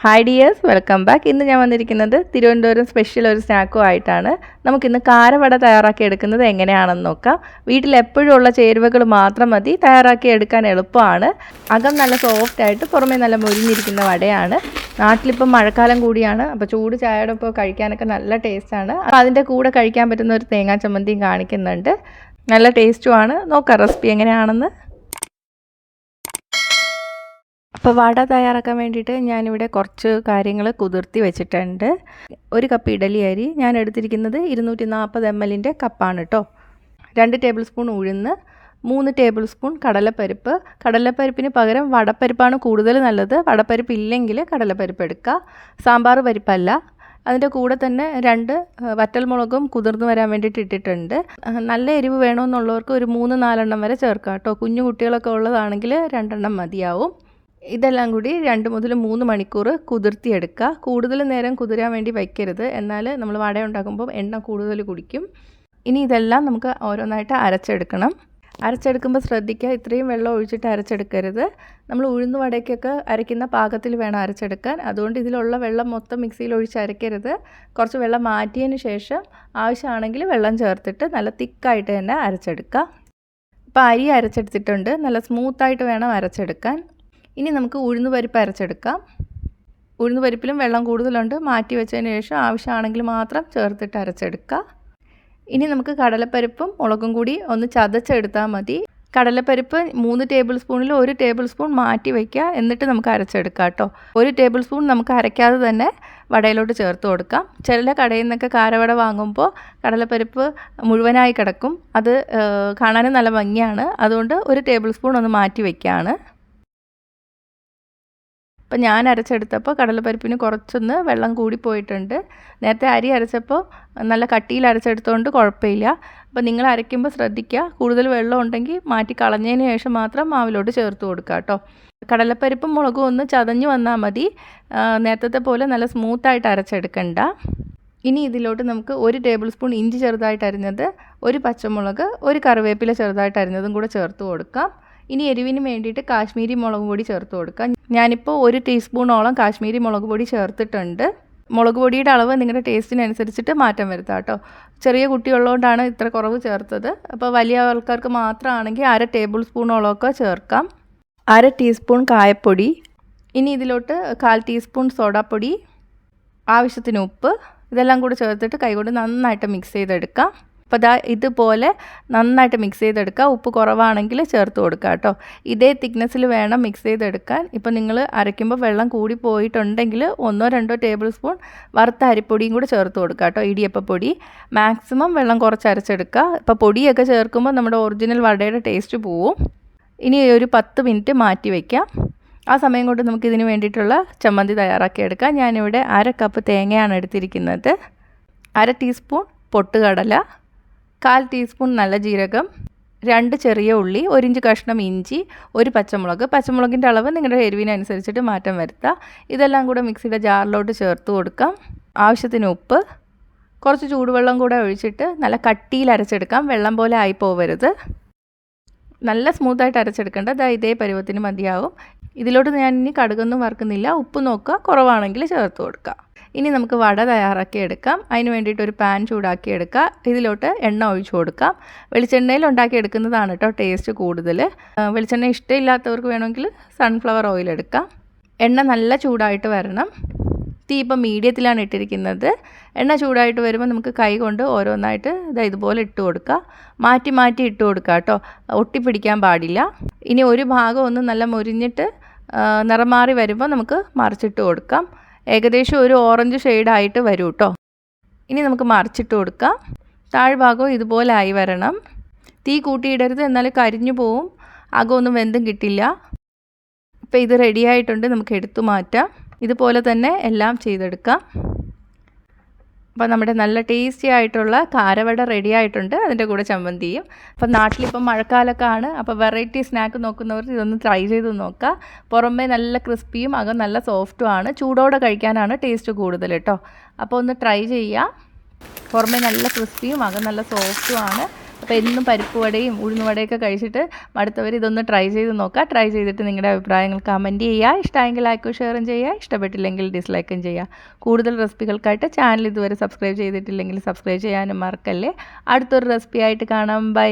Hi dears, welcome back. ഇന്ന് ഞാൻ വന്നിരിക്കുന്നത് തിരുവനന്തപുരം സ്പെഷ്യൽ ഒരു സ്നാക്കും ആയിട്ടാണ്. നമുക്കിന്ന് കാരവട തയ്യാറാക്കി എടുക്കുന്നത് എങ്ങനെയാണെന്ന് നോക്കാം. വീട്ടിൽ എപ്പോഴും ഉള്ള ചേരുവകൾ മാത്രം മതി, തയ്യാറാക്കി എടുക്കാൻ എളുപ്പമാണ്. അകം നല്ല സോഫ്റ്റ് ആയിട്ട് പുറമേ നല്ല മുരിഞ്ഞിരിക്കുന്ന വടയാണ്. നാട്ടിലിപ്പം മഴക്കാലം കൂടിയാണ്, അപ്പോൾ ചൂട് ചായയുടെ ഒപ്പം കഴിക്കാനൊക്കെ നല്ല ടേസ്റ്റാണ്. അപ്പോൾ അതിൻ്റെ കൂടെ കഴിക്കാൻ പറ്റുന്ന ഒരു തേങ്ങാ ചമ്മന്തിയും കാണിക്കുന്നുണ്ട്. നല്ല ടേസ്റ്റുമാണ്. നോക്കാം റെസിപ്പി എങ്ങനെയാണെന്ന്. അപ്പോൾ വട തയ്യാറാക്കാൻ വേണ്ടിയിട്ട് ഞാനിവിടെ കുറച്ച് കാര്യങ്ങൾ കുതിർത്തി വെച്ചിട്ടുണ്ട്. 1 കപ്പ് ഇഡലി അരി ഞാൻ എടുത്തിരിക്കുന്നത് 240 ml കപ്പാണ് കേട്ടോ. 2 ടേബിൾ സ്പൂൺ ഉഴുന്ന്, 3 ടേബിൾ സ്പൂൺ കടലപ്പരിപ്പ്. കടലപ്പരിപ്പിന് പകരം വടപ്പരിപ്പാണ് കൂടുതൽ നല്ലത്. വടപ്പരിപ്പ് ഇല്ലെങ്കിൽ കടലപ്പരിപ്പ് എടുക്കുക. സാമ്പാർ പരിപ്പല്ല. അതിൻ്റെ കൂടെ തന്നെ 2 വറ്റൽമുളകും കുതിർന്ന് വരാൻ വേണ്ടിയിട്ട് ഇട്ടിട്ടുണ്ട്. നല്ല എരിവ് വേണമെന്നുള്ളവർക്ക് ഒരു 3-4 എണ്ണം വരെ ചേർക്കാം കേട്ടോ. കുഞ്ഞു കുട്ടികളൊക്കെ ഉള്ളതാണെങ്കിൽ 2 എണ്ണം മതിയാവും. ഇതെല്ലാം കൂടി 2 മുതൽ 3 മണിക്കൂർ കുതിർത്തിയെടുക്കുക. കൂടുതൽ നേരം കുതിരാൻ വേണ്ടി വയ്ക്കരുത്, എന്നാൽ നമ്മൾ വട ഉണ്ടാക്കുമ്പോൾ എണ്ണ കൂടുതൽ കുടിക്കും. ഇനി ഇതെല്ലാം നമുക്ക് ഓരോന്നായിട്ട് അരച്ചെടുക്കണം. അരച്ചെടുക്കുമ്പോൾ ശ്രദ്ധിക്കുക, ഇത്രയും വെള്ളം ഒഴിച്ചിട്ട് അരച്ചെടുക്കരുത്. നമ്മൾ ഉഴുന്ന് വടയ്ക്കൊക്കെ അരയ്ക്കുന്ന പാകത്തിൽ വേണം അരച്ചെടുക്കാൻ. അതുകൊണ്ട് ഇതിലുള്ള വെള്ളം മൊത്തം മിക്സിയിൽ ഒഴിച്ച് അരയ്ക്കരുത്. കുറച്ച് വെള്ളം മാറ്റിയതിന് ശേഷം ആവശ്യമാണെങ്കിൽ വെള്ളം ചേർത്തിട്ട് നല്ല തിക്കായിട്ട് തന്നെ അരച്ചെടുക്കുക. ഇപ്പോൾ അരി അരച്ചെടുത്തിട്ടുണ്ട്. നല്ല സ്മൂത്തായിട്ട് വേണം അരച്ചെടുക്കാൻ. ഇനി നമുക്ക് ഉഴുന്ന് പരിപ്പ് അരച്ചെടുക്കാം. ഉഴുന്ന് പരിപ്പിലും വെള്ളം കൂടുതലുണ്ട്. മാറ്റി വെച്ചതിന് ശേഷം ആവശ്യമാണെങ്കിൽ മാത്രം ചേർത്തിട്ട് അരച്ചെടുക്കുക. ഇനി നമുക്ക് കടലപ്പരിപ്പും മുളകും കൂടി ഒന്ന് ചതച്ചെടുത്താൽ മതി. കടലപ്പരിപ്പ് 3 ടേബിൾ സ്പൂണിൽ 1 ടേബിൾ സ്പൂൺ മാറ്റി വയ്ക്കുക. എന്നിട്ട് നമുക്ക് അരച്ചെടുക്കാം കേട്ടോ. 1 ടേബിൾ സ്പൂൺ നമുക്ക് അരയ്ക്കാതെ തന്നെ വടയിലോട്ട് ചേർത്ത് കൊടുക്കാം. ചില കടയിൽ നിന്നൊക്കെ കാരവട വാങ്ങുമ്പോൾ കടലപ്പരിപ്പ് മുഴുവനായി കിടക്കും. അത് കാണാനും നല്ല ഭംഗിയാണ്. അതുകൊണ്ട് 1 ടേബിൾ സ്പൂൺ ഒന്ന് മാറ്റി വയ്ക്കുകയാണ്. അപ്പോൾ ഞാൻ അരച്ചെടുത്തപ്പോൾ കടലപ്പരിപ്പിന് കുറച്ചൊന്ന് വെള്ളം കൂടിപ്പോയിട്ടുണ്ട്. നേരത്തെ അരി അരച്ചപ്പോൾ നല്ല കട്ടിയിൽ അരച്ചെടുത്തുകൊണ്ട് കുഴപ്പമില്ല. അപ്പോൾ നിങ്ങൾ അരയ്ക്കുമ്പോൾ ശ്രദ്ധിക്കുക, കൂടുതൽ വെള്ളം ഉണ്ടെങ്കിൽ മാറ്റി കളഞ്ഞതിന് ശേഷം മാത്രം മാവിലോട്ട് ചേർത്ത് കൊടുക്കുക കേട്ടോ. കടലപ്പരിപ്പും മുളകും ഒന്ന് ചതഞ്ഞ് വന്നാൽ മതി. നേരത്തെ പോലെ നല്ല സ്മൂത്തായിട്ട് അരച്ചെടുക്കണ്ട. ഇനി ഇതിലോട്ട് നമുക്ക് 1 ടേബിൾ സ്പൂൺ ഇഞ്ചി ചെറുതായിട്ട് അരിഞ്ഞത്, 1 പച്ചമുളക്, 1 കറിവേപ്പില ചെറുതായിട്ട് അരിഞ്ഞതും കൂടെ ചേർത്ത് കൊടുക്കാം. ഇനി എരിവിന് വേണ്ടിയിട്ട് കാശ്മീരി മുളക് പൊടി ചേർത്ത് കൊടുക്കാം. ഞാനിപ്പോൾ 1 ടീസ്പൂണോളം കാശ്മീരി മുളക് പൊടി ചേർത്തിട്ടുണ്ട്. മുളക് പൊടിയുടെ അളവ് നിങ്ങളുടെ ടേസ്റ്റിനനുസരിച്ചിട്ട് മാറ്റം വരുത്താം കേട്ടോ. ചെറിയ കുട്ടിയുള്ളതുകൊണ്ടാണ് ഇത്ര കുറവ് ചേർത്തത്. അപ്പോൾ വലിയ ആൾക്കാർക്ക് മാത്രമാണെങ്കിൽ 1/2 ടേബിൾ സ്പൂണോളമൊക്കെ ചേർക്കാം. 1/2 ടീസ്പൂൺ കായപ്പൊടി. ഇനി ഇതിലോട്ട് 1/4 ടീസ്പൂൺ സോഡാപ്പൊടി, ആവശ്യത്തിന് ഉപ്പ്, ഇതെല്ലാം കൂടി ചേർത്തിട്ട് കൈകൊണ്ട് നന്നായിട്ട് മിക്സ് ചെയ്തെടുക്കാം. അപ്പോൾ ഇതുപോലെ നന്നായിട്ട് മിക്സ് ചെയ്തെടുക്കുക. ഉപ്പ് കുറവാണെങ്കിൽ ചേർത്ത് കൊടുക്കുക കേട്ടോ. ഇതേ തിക്നെസ്സിൽ വേണം മിക്സ് ചെയ്തെടുക്കാൻ. ഇപ്പോൾ നിങ്ങൾ അരയ്ക്കുമ്പോൾ വെള്ളം കൂടി പോയിട്ടുണ്ടെങ്കിൽ 1-2 ടേബിൾ സ്പൂൺ വറുത്ത അരിപ്പൊടിയും കൂടി ചേർത്ത് കൊടുക്കുക കേട്ടോ. ഇടിയപ്പപ്പൊടി. മാക്സിമം വെള്ളം കുറച്ച് അരച്ചെടുക്കുക. ഇപ്പോൾ പൊടിയൊക്കെ ചേർക്കുമ്പോൾ നമ്മുടെ ഒറിജിനൽ വടയുടെ ടേസ്റ്റ് പോവും. ഇനി ഒരു 10 മിനിറ്റ് മാറ്റി വയ്ക്കാം. ആ സമയം കൊണ്ട് നമുക്കിതിന് വേണ്ടിയിട്ടുള്ള ചമ്മന്തി തയ്യാറാക്കിയെടുക്കാം. ഞാനിവിടെ 1/2 കപ്പ് തേങ്ങയാണ് എടുത്തിരിക്കുന്നത്. 1/2 ടീസ്പൂൺ പൊട്ടുകടല, 1/4 ടീസ്പൂൺ നല്ല ജീരകം, 2 ചെറിയ ഉള്ളി, 1 ഇഞ്ച് കഷ്ണം ഇഞ്ചി, 1 പച്ചമുളക്. പച്ചമുളകിൻ്റെ അളവ് നിങ്ങളുടെ എരിവിനനുസരിച്ചിട്ട് മാറ്റം വരുത്തുക. ഇതെല്ലാം കൂടെ മിക്സിയുടെ ജാറിലോട്ട് ചേർത്ത് കൊടുക്കാം. ആവശ്യത്തിന് ഉപ്പ്, കുറച്ച് ചൂടുവെള്ളം കൂടെ ഒഴിച്ചിട്ട് നല്ല കട്ടിയിൽ അരച്ചെടുക്കാം. വെള്ളം പോലെ ആയി പോവരുത്. നല്ല സ്മൂത്തായിട്ട് അരച്ചെടുക്കേണ്ട. ഇതേ പരുവത്തിന് മതിയാവും. ഇതിലോട്ട് ഞാൻ ഇനി കടുകൊന്നും വറുക്കുന്നില്ല. ഉപ്പ് നോക്കുക, കുറവാണെങ്കിൽ ചേർത്ത് കൊടുക്കുക. ഇനി നമുക്ക് വട തയ്യാറാക്കി എടുക്കാം. അതിന് വേണ്ടിയിട്ട് ഒരു പാൻ ചൂടാക്കി എടുക്കുക. ഇതിലോട്ട് എണ്ണ ഒഴിച്ചു കൊടുക്കാം. വെളിച്ചെണ്ണയിൽ ഉണ്ടാക്കി എടുക്കുന്നതാണ് കേട്ടോ ടേസ്റ്റ് കൂടുതൽ. വെളിച്ചെണ്ണ ഇഷ്ടമില്ലാത്തവർക്ക് വേണമെങ്കിൽ സൺഫ്ലവർ ഓയിൽ എടുക്കാം. എണ്ണ നല്ല ചൂടായിട്ട് വരണം. തീ ഇപ്പം മീഡിയത്തിലാണ് ഇട്ടിരിക്കുന്നത്. എണ്ണ ചൂടായിട്ട് വരുമ്പോൾ നമുക്ക് കൈ കൊണ്ട് ഓരോന്നായിട്ട് ഇതുപോലെ ഇട്ട് കൊടുക്കുക. മാറ്റി മാറ്റി ഇട്ട് കൊടുക്കുക കേട്ടോ. ഒട്ടിപ്പിടിക്കാൻ പാടില്ല. ഇനി ഒരു ഭാഗം ഒന്ന് നല്ല മുരിഞ്ഞിട്ട് നിറം മാറി വരുമ്പോൾ നമുക്ക് മറിച്ചിട്ട് കൊടുക്കാം. ഏകദേശം ഒരു ഓറഞ്ച് ഷെയ്ഡായിട്ട് വരും കേട്ടോ. ഇനി നമുക്ക് മറിച്ചിട്ട് കൊടുക്കാം. താഴ്ഭാഗവും ഇതുപോലെ ആയി വരണം. തീ കൂട്ടിയിടരുത്, എന്നാൽ കരിഞ്ഞു പോവും. അകമൊന്നും വെന്തും കിട്ടില്ല. ഇപ്പോൾ ഇത് റെഡിയായിട്ടുണ്ട്. നമുക്ക് എടുത്തു മാറ്റാം. ഇതുപോലെ തന്നെ എല്ലാം ചെയ്തെടുക്കാം. അപ്പോൾ നമ്മുടെ നല്ല ടേസ്റ്റി ആയിട്ടുള്ള കാരവട റെഡി ആയിട്ടുണ്ട്. അതിൻ്റെ കൂടെ ചമ്മന്തിയും. അപ്പോൾ നാട്ടിലിപ്പം മഴക്കാലമൊക്കെ ആണ്. അപ്പോൾ വെറൈറ്റി സ്നാക്ക് നോക്കുന്നവർ ഇതൊന്ന് ട്രൈ ചെയ്ത് നോക്കുക. പുറമേ നല്ല ക്രിസ്പിയും അകം നല്ല സോഫ്റ്റും ആണ്. ചൂടോടെ കഴിക്കാനാണ് ടേസ്റ്റ് കൂടുതൽ കേട്ടോ. അപ്പോൾ ഒന്ന് ട്രൈ ചെയ്യുക. പുറമേ നല്ല ക്രിസ്പിയും അകം നല്ല സോഫ്റ്റും ആണ്. അപ്പോൾ എന്നും പരിപ്പ് വടയും ഉഴുന്നുവടയൊക്കെ കഴിച്ചിട്ട് മടുത്തവർ ഇതൊന്ന് ട്രൈ ചെയ്ത് നോക്കുക. ട്രൈ ചെയ്തിട്ട് നിങ്ങളുടെ അഭിപ്രായങ്ങൾ കമൻറ്റ് ചെയ്യുക. ഇഷ്ടമെങ്കിൽ ലൈക്കും ഷെയറും ചെയ്യുക, ഇഷ്ടപ്പെട്ടില്ലെങ്കിൽ ഡിസ്ലൈക്കും ചെയ്യുക. കൂടുതൽ റെസിപ്പികൾക്കായിട്ട് ചാനൽ ഇതുവരെ സബ്സ്ക്രൈബ് ചെയ്തിട്ടില്ലെങ്കിൽ സബ്സ്ക്രൈബ് ചെയ്യാനും മറക്കല്ലേ. അടുത്തൊരു റെസിപ്പി ആയിട്ട് കാണാം. ബൈ.